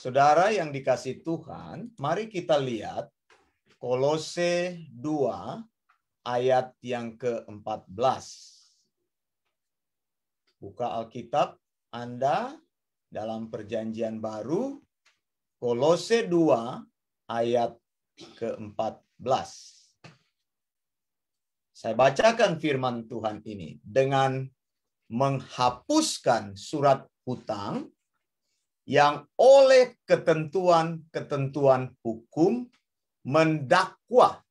Saudara yang dikasih Tuhan, mari kita lihat Kolose 2 ayat yang ke-14. Buka Alkitab Anda dalam Perjanjian Baru, Kolose 2 ayat ke-14. Saya bacakan firman Tuhan ini. Dengan menghapuskan surat hutang yang oleh ketentuan-ketentuan hukum mendakwa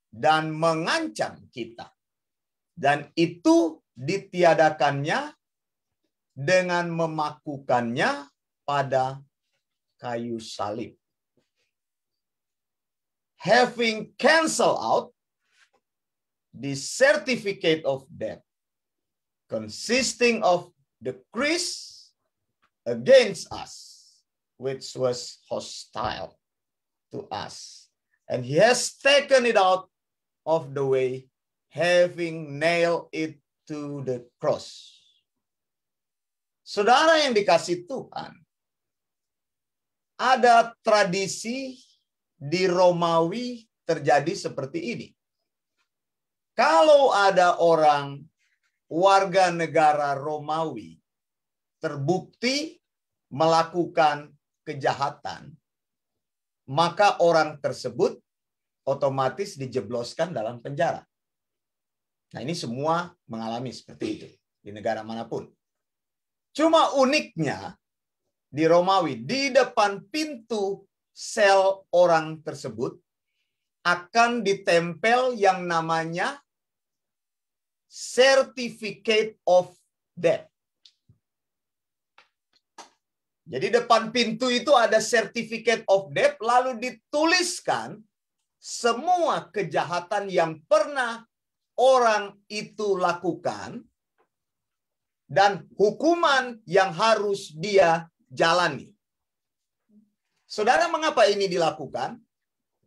dan mengancam kita. Dan itu ditiadakannya dengan memakukannya pada kayu salib. Having cancelled out the certificate of debt consisting of decrees against us, which was hostile to us. And he has taken it out of the way, having nailed it to the cross. Saudara yang dikasih Tuhan, ada tradisi di Romawi terjadi seperti ini. Kalau ada orang warga negara Romawi terbukti melakukan kejahatan, maka orang tersebut otomatis dijebloskan dalam penjara. Nah, ini semua mengalami seperti itu di negara manapun. Cuma uniknya di Romawi, di depan pintu sel orang tersebut akan ditempel yang namanya Certificate of Debt. Jadi depan pintu itu ada Certificate of Debt, lalu dituliskan semua kejahatan yang pernah orang itu lakukan dan hukuman yang harus dia jalani. Saudara, mengapa ini dilakukan?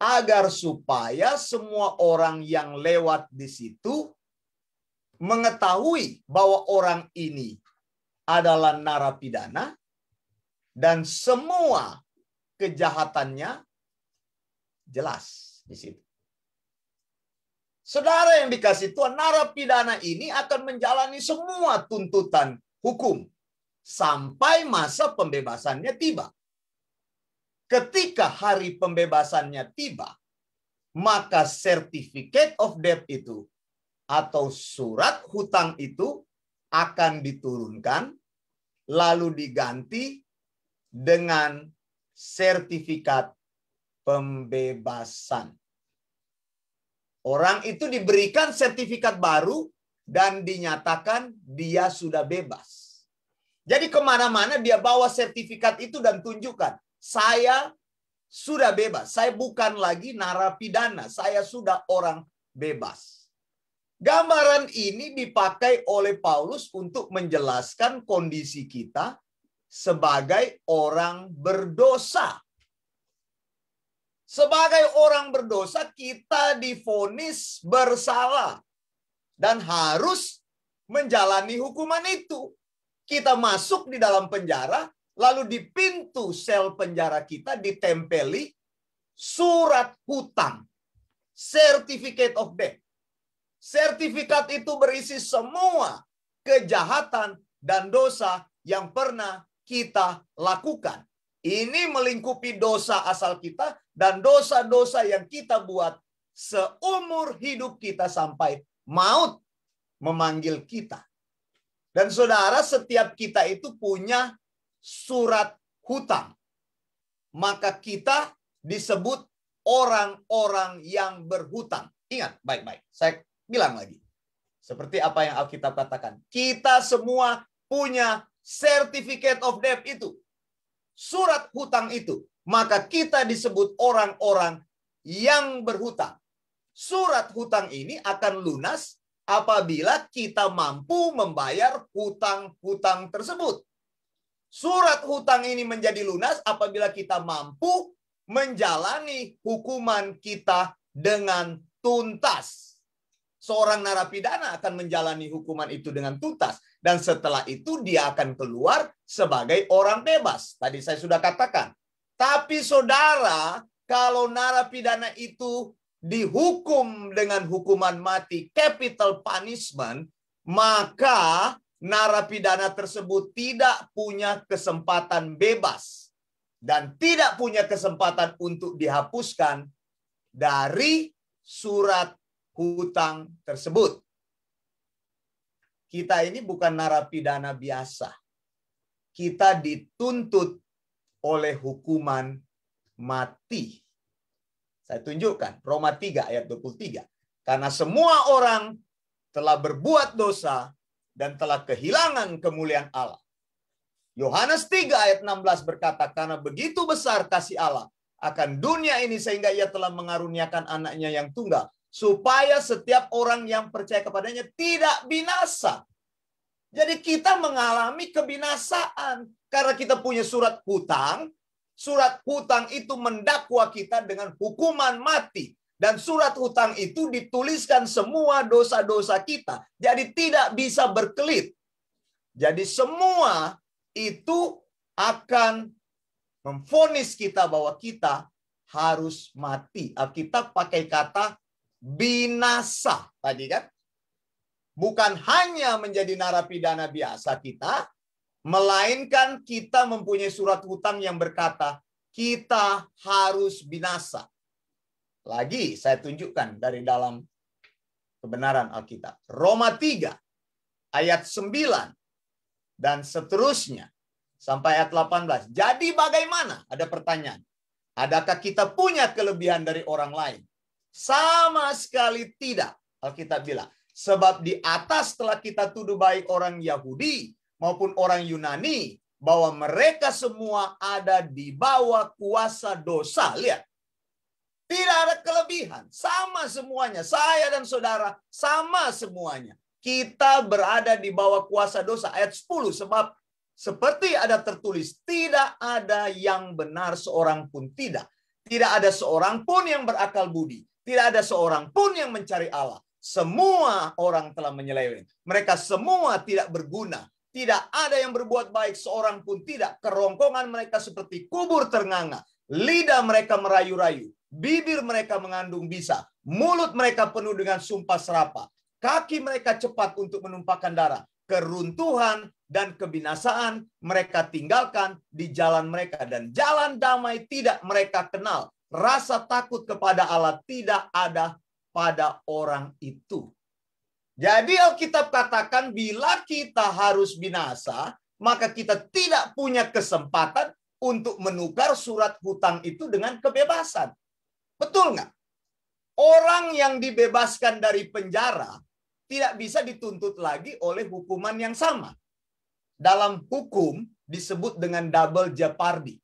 Agar supaya semua orang yang lewat di situ mengetahui bahwa orang ini adalah narapidana dan semua kejahatannya jelas di situ. Saudara yang dikasih Tuhan, narapidana ini akan menjalani semua tuntutan hukum sampai masa pembebasannya tiba. Ketika hari pembebasannya tiba, maka Certificate of Debt itu atau surat hutang itu akan diturunkan lalu diganti dengan sertifikat pembebasan. Orang itu diberikan sertifikat baru dan dinyatakan dia sudah bebas. Jadi kemana-mana dia bawa sertifikat itu dan tunjukkan, saya sudah bebas. Saya bukan lagi narapidana. Saya sudah orang bebas. Gambaran ini dipakai oleh Paulus untuk menjelaskan kondisi kita sebagai orang berdosa. Sebagai orang berdosa, kita divonis bersalah dan harus menjalani hukuman itu. Kita masuk di dalam penjara, lalu di pintu sel penjara kita ditempeli surat hutang, Certificate of Debt. Sertifikat itu berisi semua kejahatan dan dosa yang pernah kita lakukan. Ini melingkupi dosa asal kita dan dosa-dosa yang kita buat seumur hidup kita sampai maut memanggil kita. Dan saudara, setiap kita itu punya surat hutang. Maka kita disebut orang-orang yang berhutang. Ingat baik-baik, saya bilang lagi. Seperti apa yang Alkitab katakan. Kita semua punya Certificate of Debt itu. Surat hutang itu. Maka kita disebut orang-orang yang berhutang. Surat hutang ini akan lunas apabila kita mampu membayar hutang-hutang tersebut. Surat hutang ini menjadi lunas apabila kita mampu menjalani hukuman kita dengan tuntas. Seorang narapidana akan menjalani hukuman itu dengan tuntas. Dan setelah itu dia akan keluar sebagai orang bebas. Tadi saya sudah katakan. Tapi saudara, kalau narapidana itu dihukum dengan hukuman mati, capital punishment, maka narapidana tersebut tidak punya kesempatan bebas dan tidak punya kesempatan untuk dihapuskan dari surat hutang tersebut. Kita ini bukan narapidana biasa. Kita dituntut oleh hukuman mati. Saya tunjukkan Roma 3 ayat 23. Karena semua orang telah berbuat dosa dan telah kehilangan kemuliaan Allah. Yohanes 3 ayat 16 berkata, karena begitu besar kasih Allah akan dunia ini sehingga ia telah mengaruniakan anaknya yang tunggal, supaya setiap orang yang percaya kepadanya tidak binasa. Jadi kita mengalami kebinasaan karena kita punya surat hutang. Surat hutang itu mendakwa kita dengan hukuman mati. Dan surat hutang itu dituliskan semua dosa-dosa kita. Jadi tidak bisa berkelit. Jadi semua itu akan memvonis kita bahwa kita harus mati. Alkitab pakai kata binasa tadi kan. Bukan hanya menjadi narapidana biasa kita, melainkan kita mempunyai surat hutang yang berkata kita harus binasa. Lagi saya tunjukkan dari dalam kebenaran Alkitab. Roma 3 ayat 9 dan seterusnya sampai ayat 18. Jadi bagaimana? Ada pertanyaan. Adakah kita punya kelebihan dari orang lain? Sama sekali tidak. Alkitab bilang. Sebab di atas telah kita tuduh baik orang Yahudi maupun orang Yunani bahwa mereka semua ada di bawah kuasa dosa. Lihat. Tidak ada kelebihan. Sama semuanya. Saya dan saudara sama semuanya. Kita berada di bawah kuasa dosa. Ayat 10. Sebab seperti ada tertulis, tidak ada yang benar seorang pun tidak. Tidak ada seorang pun yang berakal budi. Tidak ada seorang pun yang mencari Allah. Semua orang telah menyeleweng. Mereka semua tidak berguna. Tidak ada yang berbuat baik, seorang pun tidak. Kerongkongan mereka seperti kubur ternganga. Lidah mereka merayu-rayu. Bibir mereka mengandung bisa. Mulut mereka penuh dengan sumpah serapa. Kaki mereka cepat untuk menumpahkan darah. Keruntuhan dan kebinasaan mereka tinggalkan di jalan mereka. Dan jalan damai tidak mereka kenal. Rasa takut kepada Allah tidak ada pada orang itu. Jadi Alkitab katakan bila kita harus binasa, maka kita tidak punya kesempatan untuk menukar surat hutang itu dengan kebebasan. Betul nggak? Orang yang dibebaskan dari penjara tidak bisa dituntut lagi oleh hukuman yang sama. Dalam hukum disebut dengan double jeopardy.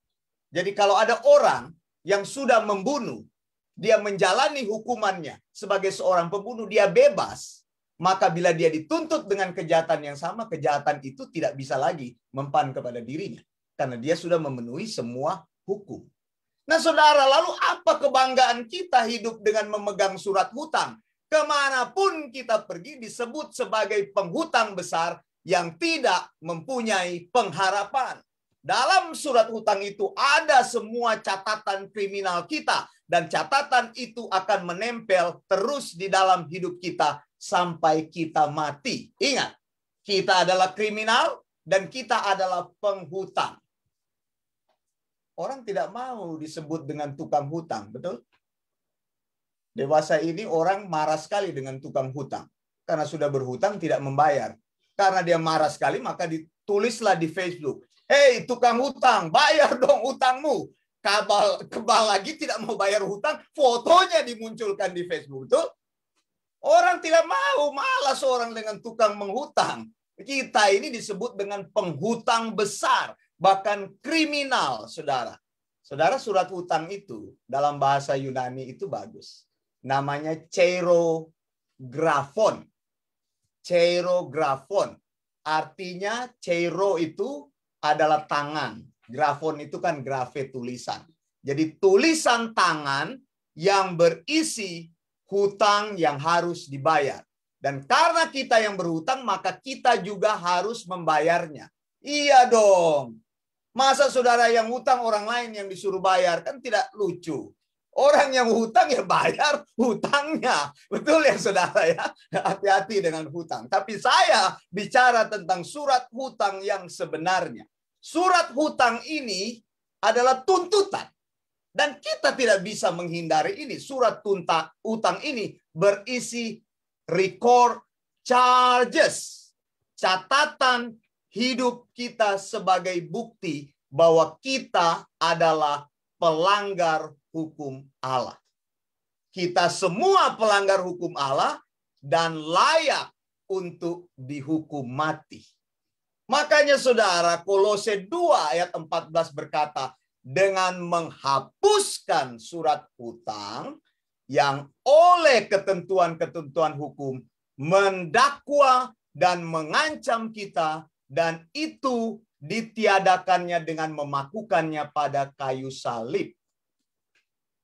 Jadi kalau ada orang yang sudah membunuh, dia menjalani hukumannya sebagai seorang pembunuh, dia bebas. Maka bila dia dituntut dengan kejahatan yang sama, kejahatan itu tidak bisa lagi mempan kepada dirinya. Karena dia sudah memenuhi semua hukum. Nah saudara, lalu apa kebanggaan kita hidup dengan memegang surat hutang? Kemanapun kita pergi disebut sebagai penghutang besar yang tidak mempunyai pengharapan. Dalam surat hutang itu ada semua catatan kriminal kita. Dan catatan itu akan menempel terus di dalam hidup kita sampai kita mati. Ingat, kita adalah kriminal dan kita adalah penghutang. Orang tidak mau disebut dengan tukang hutang, betul? Dewasa ini orang marah sekali dengan tukang hutang. Karena sudah berhutang tidak membayar. Karena dia marah sekali maka ditulislah di Facebook. Hei tukang hutang, bayar dong hutangmu. Kebal lagi tidak mau bayar hutang, fotonya dimunculkan di Facebook. Betul? Orang tidak mau, malas orang dengan tukang menghutang. Kita ini disebut dengan penghutang besar, bahkan kriminal, saudara. Saudara, surat hutang itu dalam bahasa Yunani itu bagus. Namanya chairografon. Chairografon. Artinya chairo itu adalah tangan. Grafon itu kan grafe tulisan. Jadi tulisan tangan yang berisi hutang yang harus dibayar. Dan karena kita yang berhutang, maka kita juga harus membayarnya. Iya dong. Masa saudara yang hutang orang lain yang disuruh bayar? Kan tidak lucu. Orang yang hutang ya bayar hutangnya. Betul ya saudara ya? Hati-hati dengan hutang. Tapi saya bicara tentang surat hutang yang sebenarnya. Surat hutang ini adalah tuntutan. Dan kita tidak bisa menghindari ini. Surat hutang ini berisi record charges. Catatan hidup kita sebagai bukti bahwa kita adalah pelanggar hukum Allah. Kita semua pelanggar hukum Allah dan layak untuk dihukum mati. Makanya saudara, Kolose 2 ayat 14 berkata, dengan menghapuskan surat hutang yang oleh ketentuan-ketentuan hukum mendakwa dan mengancam kita, dan itu ditiadakannya dengan memakukannya pada kayu salib.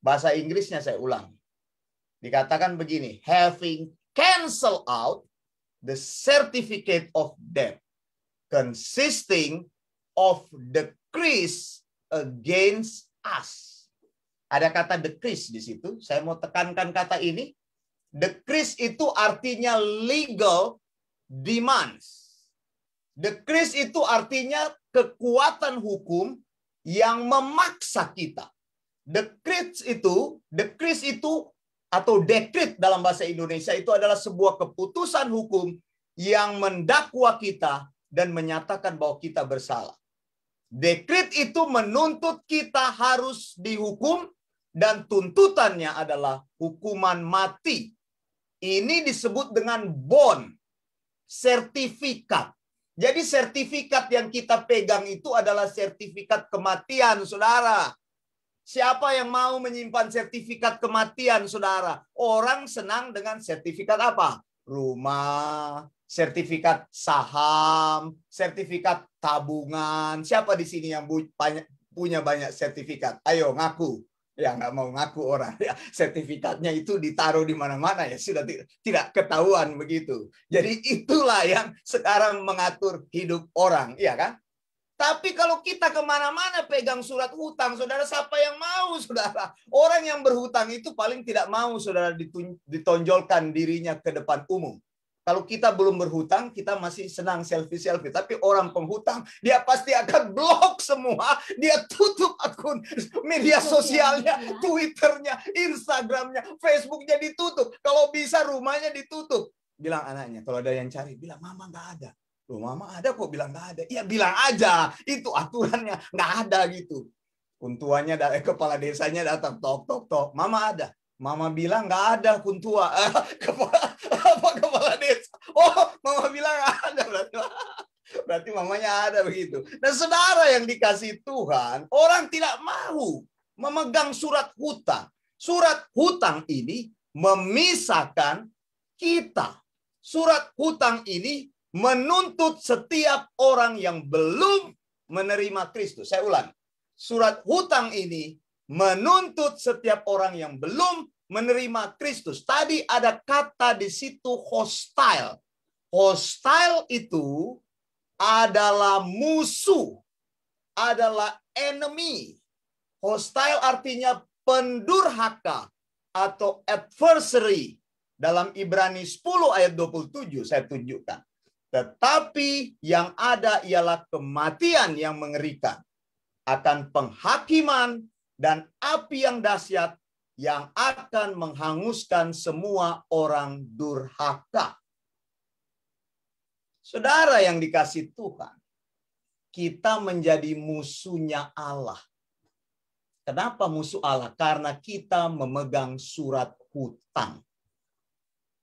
Bahasa Inggrisnya saya ulang. Dikatakan begini, having cancelled out the certificate of debt consisting of decrees against us. Ada kata decrease di situ. Saya mau tekankan kata ini. Decrease itu artinya legal demands. Decrease itu artinya kekuatan hukum yang memaksa kita. Decrease itu atau dekret dalam bahasa Indonesia itu adalah sebuah keputusan hukum yang mendakwa kita dan menyatakan bahwa kita bersalah. Dekret itu menuntut kita harus dihukum dan tuntutannya adalah hukuman mati. Ini disebut dengan bond, sertifikat. Jadi sertifikat yang kita pegang itu adalah sertifikat kematian, saudara. Siapa yang mau menyimpan sertifikat kematian, saudara? Orang senang dengan sertifikat apa? Rumah, sertifikat saham, sertifikat tabungan. Siapa di sini yang punya banyak sertifikat? Ayo ngaku. Ya nggak mau ngaku orang. Ya, sertifikatnya itu ditaruh di mana-mana ya sudah tidak ketahuan begitu. Jadi itulah yang sekarang mengatur hidup orang, ya kan? Tapi kalau kita kemana-mana pegang surat hutang, saudara, siapa yang mau, saudara? Orang yang berhutang itu paling tidak mau, saudara, ditonjolkan dirinya ke depan umum. Kalau kita belum berhutang, kita masih senang selfie-selfie. Tapi orang penghutang, dia pasti akan blok semua. Dia tutup akun media sosialnya, Twitternya, Instagramnya, Facebooknya ditutup. Kalau bisa rumahnya ditutup. Bilang anaknya, kalau ada yang cari, bilang mama nggak ada. Loh, mama ada kok, bilang nggak ada. Ya bilang aja, itu aturannya, nggak ada gitu. Kuntuanya dari kepala desanya datang, tok. Mama ada. Mama bilang nggak ada kuntua. Kepala desa. Oh, mama bilang nggak ada. Berarti mamanya ada begitu. Dan saudara yang dikasih Tuhan, orang tidak mau memegang surat hutang. Surat hutang ini memisahkan kita. Surat hutang ini menuntut setiap orang yang belum menerima Kristus. Saya ulang. Surat hutang ini menuntut setiap orang yang belum menerima Kristus. Tadi ada kata di situ hostile. Hostile itu adalah musuh, adalah enemy. Hostile artinya pendurhaka atau adversary. Dalam Ibrani 10 ayat 27 saya tunjukkan. Tetapi yang ada ialah kematian yang mengerikan, akan penghakiman dan api yang dahsyat yang akan menghanguskan semua orang durhaka. Saudara yang dikasih Tuhan, kita menjadi musuhnya Allah. Kenapa musuh Allah? Karena kita memegang surat hutang.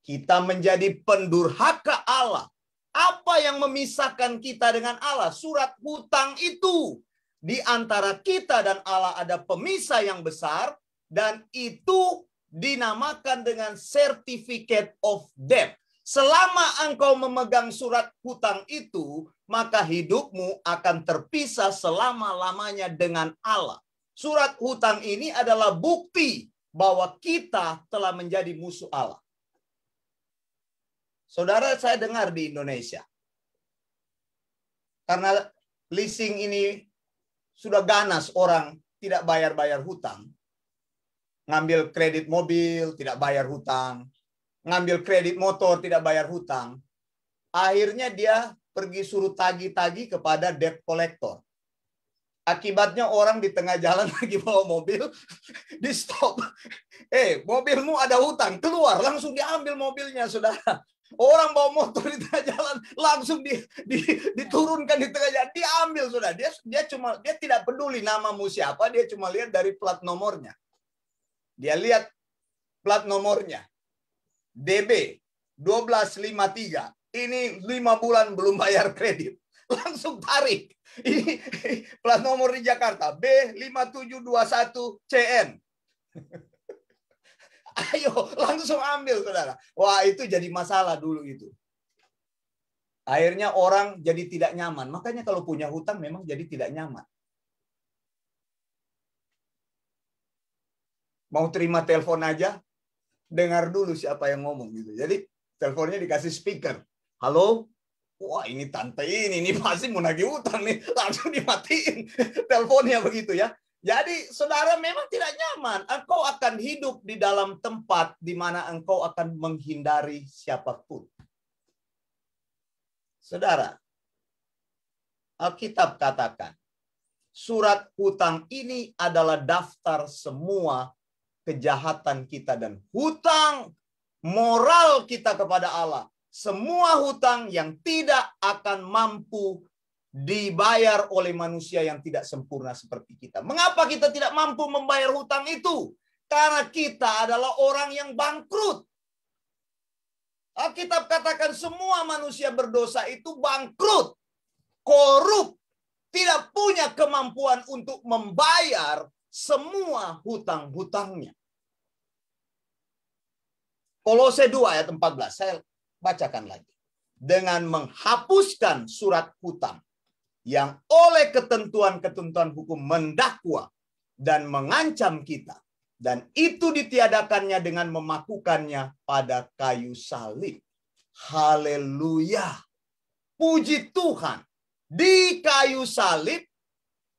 Kita menjadi pendurhaka Allah. Apa yang memisahkan kita dengan Allah? Surat hutang itu. Di antara kita dan Allah ada pemisah yang besar, dan itu dinamakan dengan certificate of debt. Selama engkau memegang surat hutang itu, maka hidupmu akan terpisah selama-lamanya dengan Allah. Surat hutang ini adalah bukti bahwa kita telah menjadi musuh Allah. Saudara, saya dengar di Indonesia, karena leasing ini sudah ganas, orang tidak bayar-bayar hutang. Ngambil kredit mobil, tidak bayar hutang. Ngambil kredit motor, tidak bayar hutang. Akhirnya dia pergi suruh tagih-tagih kepada debt collector. Akibatnya orang di tengah jalan lagi bawa mobil, di stop. Mobilmu ada hutang, keluar, langsung diambil mobilnya, saudara. Orang bawa motor di tengah jalan, langsung diturunkan di tengah jalan, diambil, saudara. Dia tidak peduli namamu siapa, dia cuma lihat dari plat nomornya. Dia lihat plat nomornya, DB 1253. Ini 5 bulan belum bayar kredit. Langsung tarik. Ini plat nomor di Jakarta, B5721CN. Ayo, langsung ambil, saudara. Wah, itu jadi masalah dulu itu. Akhirnya orang jadi tidak nyaman. Makanya kalau punya hutang memang jadi tidak nyaman. Mau terima telepon aja, dengar dulu siapa yang ngomong gitu. Jadi teleponnya dikasih speaker. Halo? Wah, ini tante ini pasti mau nagih hutang nih. Langsung dimatiin teleponnya begitu ya. Jadi saudara memang tidak nyaman. Engkau akan hidup di dalam tempat di mana engkau akan menghindari siapapun. Saudara, Alkitab katakan, surat hutang ini adalah daftar semua kejahatan kita dan hutang moral kita kepada Allah. Semua hutang yang tidak akan mampu dibayar oleh manusia yang tidak sempurna seperti kita. Mengapa kita tidak mampu membayar hutang itu? Karena kita adalah orang yang bangkrut. Alkitab katakan semua manusia berdosa itu bangkrut, korup, tidak punya kemampuan untuk membayar semua hutang-hutangnya. Kolose 2 ayat 14, saya bacakan lagi. Dengan menghapuskan surat hutang yang oleh ketentuan-ketentuan hukum mendakwa dan mengancam kita. Dan itu ditiadakannya dengan memakukannya pada kayu salib. Haleluya. Puji Tuhan. Di kayu salib,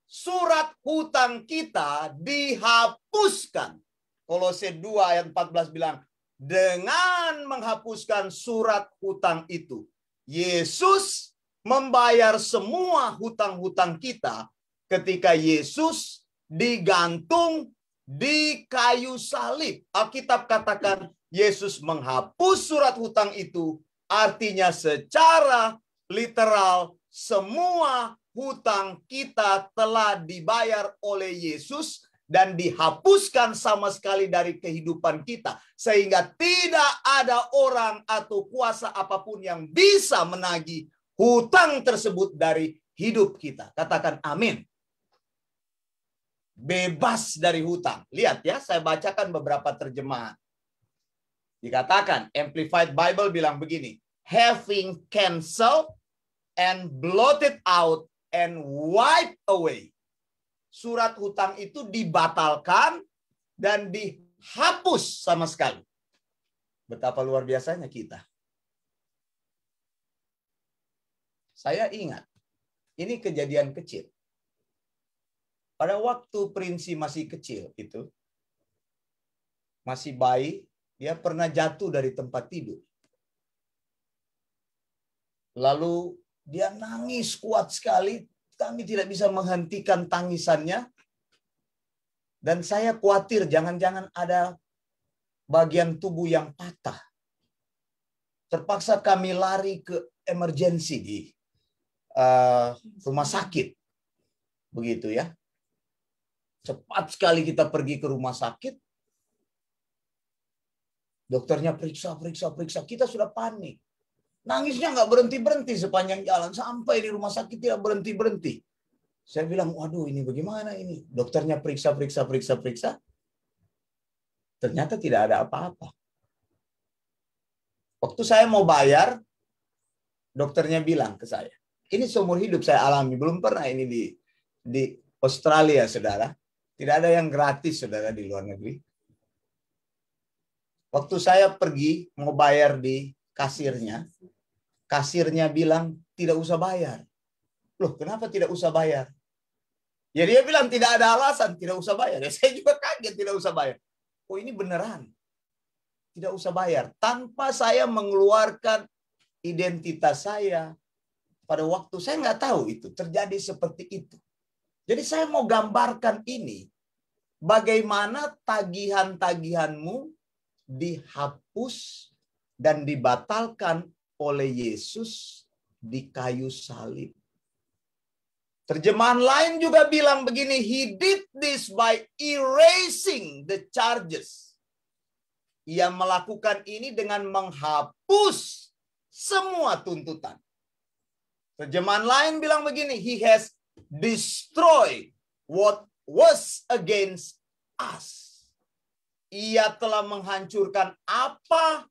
surat hutang kita dihapuskan. Kolose 2 ayat 14 bilang, dengan menghapuskan surat hutang itu, Yesus membayar semua hutang-hutang kita ketika Yesus digantung di kayu salib. Alkitab katakan Yesus menghapus surat hutang itu, artinya secara literal semua hutang kita telah dibayar oleh Yesus dan dihapuskan sama sekali dari kehidupan kita. Sehingga tidak ada orang atau kuasa apapun yang bisa menagih hutang tersebut dari hidup kita. Katakan amin. Bebas dari hutang. Lihat ya, saya bacakan beberapa terjemahan. Dikatakan, Amplified Bible bilang begini. Having canceled and blotted out and wiped away. Surat hutang itu dibatalkan dan dihapus sama sekali. Betapa luar biasanya kita. Saya ingat, ini kejadian kecil. Pada waktu Prinsi masih kecil itu, masih bayi, dia pernah jatuh dari tempat tidur. Lalu dia nangis kuat sekali. Kami tidak bisa menghentikan tangisannya. Dan saya khawatir jangan-jangan ada bagian tubuh yang patah. Terpaksa kami lari ke emergensi di rumah sakit. Begitu ya. Cepat sekali kita pergi ke rumah sakit. Dokternya periksa. Kita sudah panik. Nangisnya nggak berhenti-berhenti sepanjang jalan. Sampai di rumah sakit tidak berhenti-berhenti. Saya bilang, waduh ini bagaimana ini? Dokternya periksa. Ternyata tidak ada apa-apa. Waktu saya mau bayar, dokternya bilang ke saya, ini seumur hidup saya alami. Belum pernah ini di Australia, saudara. Tidak ada yang gratis, saudara, di luar negeri. Waktu saya pergi mau bayar di kasirnya. Kasirnya bilang tidak usah bayar. Loh, kenapa tidak usah bayar? Ya dia bilang tidak ada alasan, tidak usah bayar. Ya, saya juga kaget tidak usah bayar. Oh ini beneran. Tidak usah bayar. Tanpa saya mengeluarkan identitas saya. Pada waktu saya nggak tahu itu. Terjadi seperti itu. Jadi saya mau gambarkan ini. Bagaimana tagihan-tagihanmu dihapus dan dibatalkan oleh Yesus di kayu salib. Terjemahan lain juga bilang begini, He did this by erasing the charges. Ia melakukan ini dengan menghapus semua tuntutan. Terjemahan lain bilang begini, He has destroyed what was against us. Ia telah menghancurkan apa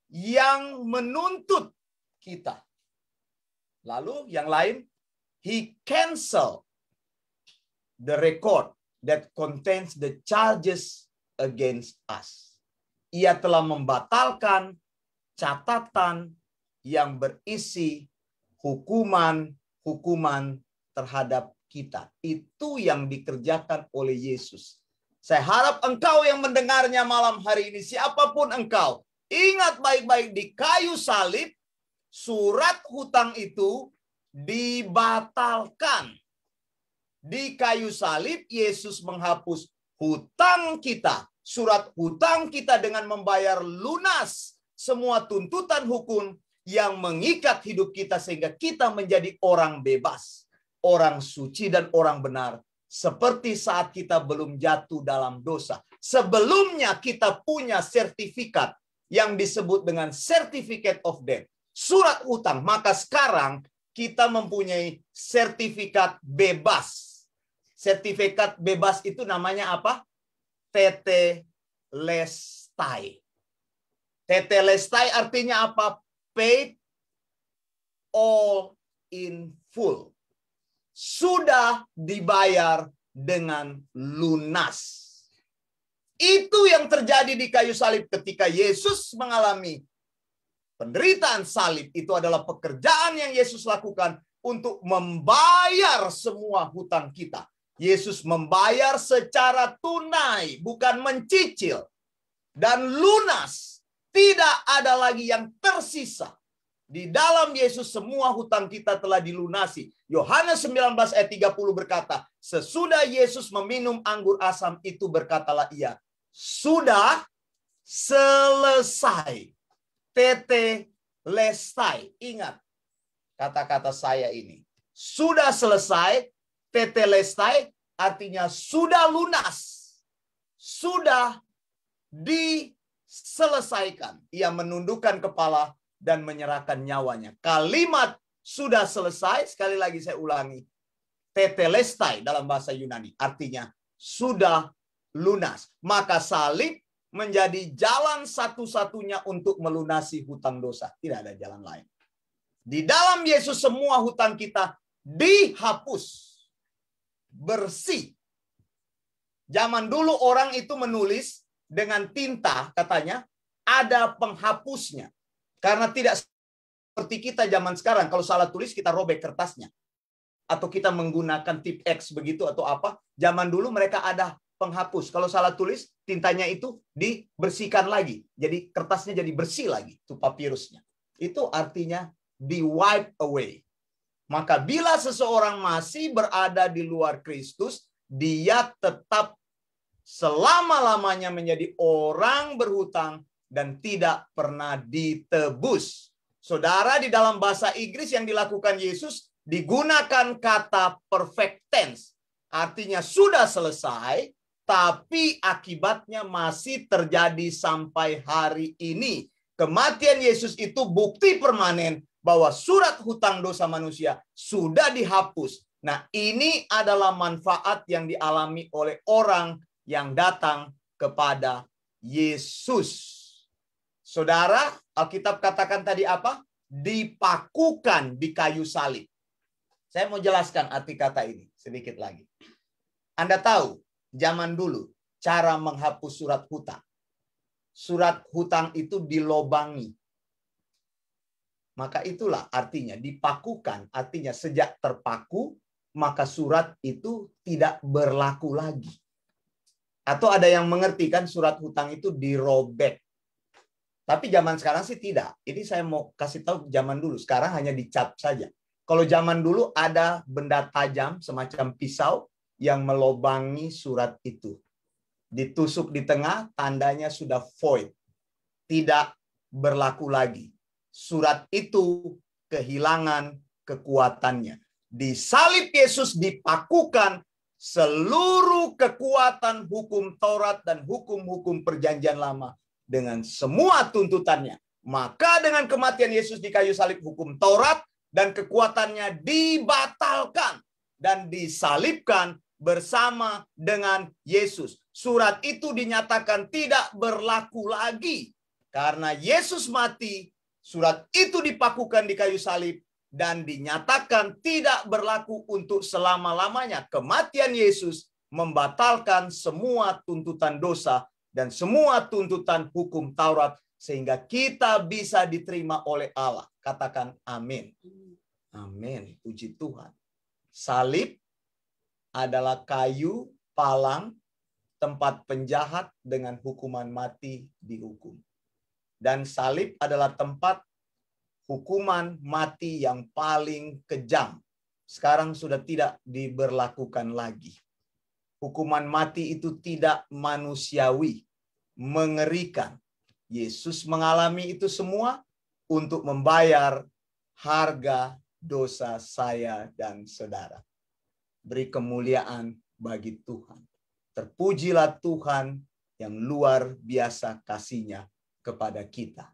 yang menuntut kita. Lalu yang lain, He canceled the record that contains the charges against us. Ia telah membatalkan catatan yang berisi hukuman terhadap kita. Itu yang dikerjakan oleh Yesus. Saya harap engkau yang mendengarnya malam hari ini, siapapun engkau, ingat baik-baik di kayu salib, surat hutang itu dibatalkan. Di kayu salib, Yesus menghapus hutang kita, surat hutang kita dengan membayar lunas semua tuntutan hukum yang mengikat hidup kita sehingga kita menjadi orang bebas, orang suci dan orang benar, seperti saat kita belum jatuh dalam dosa. Sebelumnya kita punya sertifikat yang disebut dengan Certificate of Debt, surat hutang, maka sekarang kita mempunyai sertifikat bebas. Sertifikat bebas itu namanya apa? Tetelestai. Tetelestai artinya apa? Paid all in full. Sudah dibayar dengan lunas. Itu yang terjadi di kayu salib ketika Yesus mengalami penderitaan salib. Itu adalah pekerjaan yang Yesus lakukan untuk membayar semua hutang kita. Yesus membayar secara tunai, bukan mencicil. Dan lunas. Tidak ada lagi yang tersisa. Di dalam Yesus semua hutang kita telah dilunasi. Yohanes 19 ayat 30 berkata, sesudah Yesus meminum anggur asam itu berkatalah ia, sudah selesai. Tetelestai. Ingat kata-kata saya ini. Sudah selesai. Tetelestai artinya sudah lunas. Sudah diselesaikan. Ia menundukkan kepala dan menyerahkan nyawanya. Kalimat sudah selesai, sekali lagi saya ulangi. Tetelestai dalam bahasa Yunani. Artinya sudah lunas. Maka salib menjadi jalan satu-satunya untuk melunasi hutang dosa. Tidak ada jalan lain. Di dalam Yesus semua hutang kita dihapus. Bersih. Zaman dulu orang itu menulis dengan tinta, katanya, ada penghapusnya. Karena tidak seperti kita zaman sekarang. Kalau salah tulis, kita robek kertasnya. Atau kita menggunakan tip X begitu atau apa. Zaman dulu mereka ada penghapus. Kalau salah tulis, tintanya itu dibersihkan lagi. Jadi kertasnya jadi bersih lagi. Itu papirusnya. Itu artinya di wipe away. Maka bila seseorang masih berada di luar Kristus, dia tetap selama-lamanya menjadi orang berhutang dan tidak pernah ditebus. Saudara, di dalam bahasa Inggris yang dilakukan Yesus digunakan kata perfect tense. Artinya sudah selesai, tapi akibatnya masih terjadi sampai hari ini. Kematian Yesus itu bukti permanen bahwa surat hutang dosa manusia sudah dihapus. Nah, ini adalah manfaat yang dialami oleh orang yang datang kepada Yesus. Saudara, Alkitab katakan tadi apa? Dipakukan di kayu salib. Saya mau jelaskan arti kata ini sedikit lagi. Anda tahu, zaman dulu cara menghapus surat hutang. Surat hutang itu dilobangi. Maka itulah artinya dipakukan, artinya sejak terpaku, maka surat itu tidak berlaku lagi. Atau ada yang mengerti kan surat hutang itu dirobek. Tapi zaman sekarang sih tidak. Ini saya mau kasih tahu zaman dulu. Sekarang hanya dicap saja. Kalau zaman dulu ada benda tajam semacam pisau yang melobangi surat itu. Ditusuk di tengah, tandanya sudah void. Tidak berlaku lagi. Surat itu kehilangan kekuatannya. Di salib Yesus dipakukan seluruh kekuatan hukum Taurat dan hukum-hukum perjanjian lama dengan semua tuntutannya. Maka dengan kematian Yesus di kayu salib, hukum Taurat dan kekuatannya dibatalkan dan disalibkan bersama dengan Yesus. Surat itu dinyatakan tidak berlaku lagi. Karena Yesus mati, surat itu dipakukan di kayu salib dan dinyatakan tidak berlaku untuk selama-lamanya. Kematian Yesus membatalkan semua tuntutan dosa dan semua tuntutan hukum Taurat sehingga kita bisa diterima oleh Allah. Katakan amin. Amin. Puji Tuhan. Salib adalah kayu palang tempat penjahat dengan hukuman mati dihukum. Dan salib adalah tempat hukuman mati yang paling kejam. Sekarang sudah tidak diberlakukan lagi. Hukuman mati itu tidak manusiawi, mengerikan. Yesus mengalami itu semua untuk membayar harga dosa saya dan saudara. Beri kemuliaan bagi Tuhan. Terpujilah Tuhan yang luar biasa kasih-Nya kepada kita.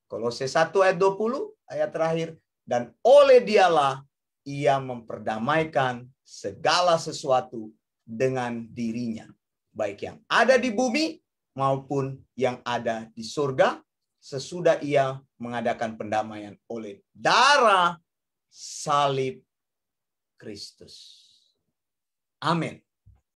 Kolose 1 ayat 20 ayat terakhir, dan oleh Dialah Ia memperdamaikan segala sesuatu dengan dirinya, baik yang ada di bumi maupun yang ada di surga, sesudah Ia mengadakan pendamaian oleh darah salib Kristus. Amin.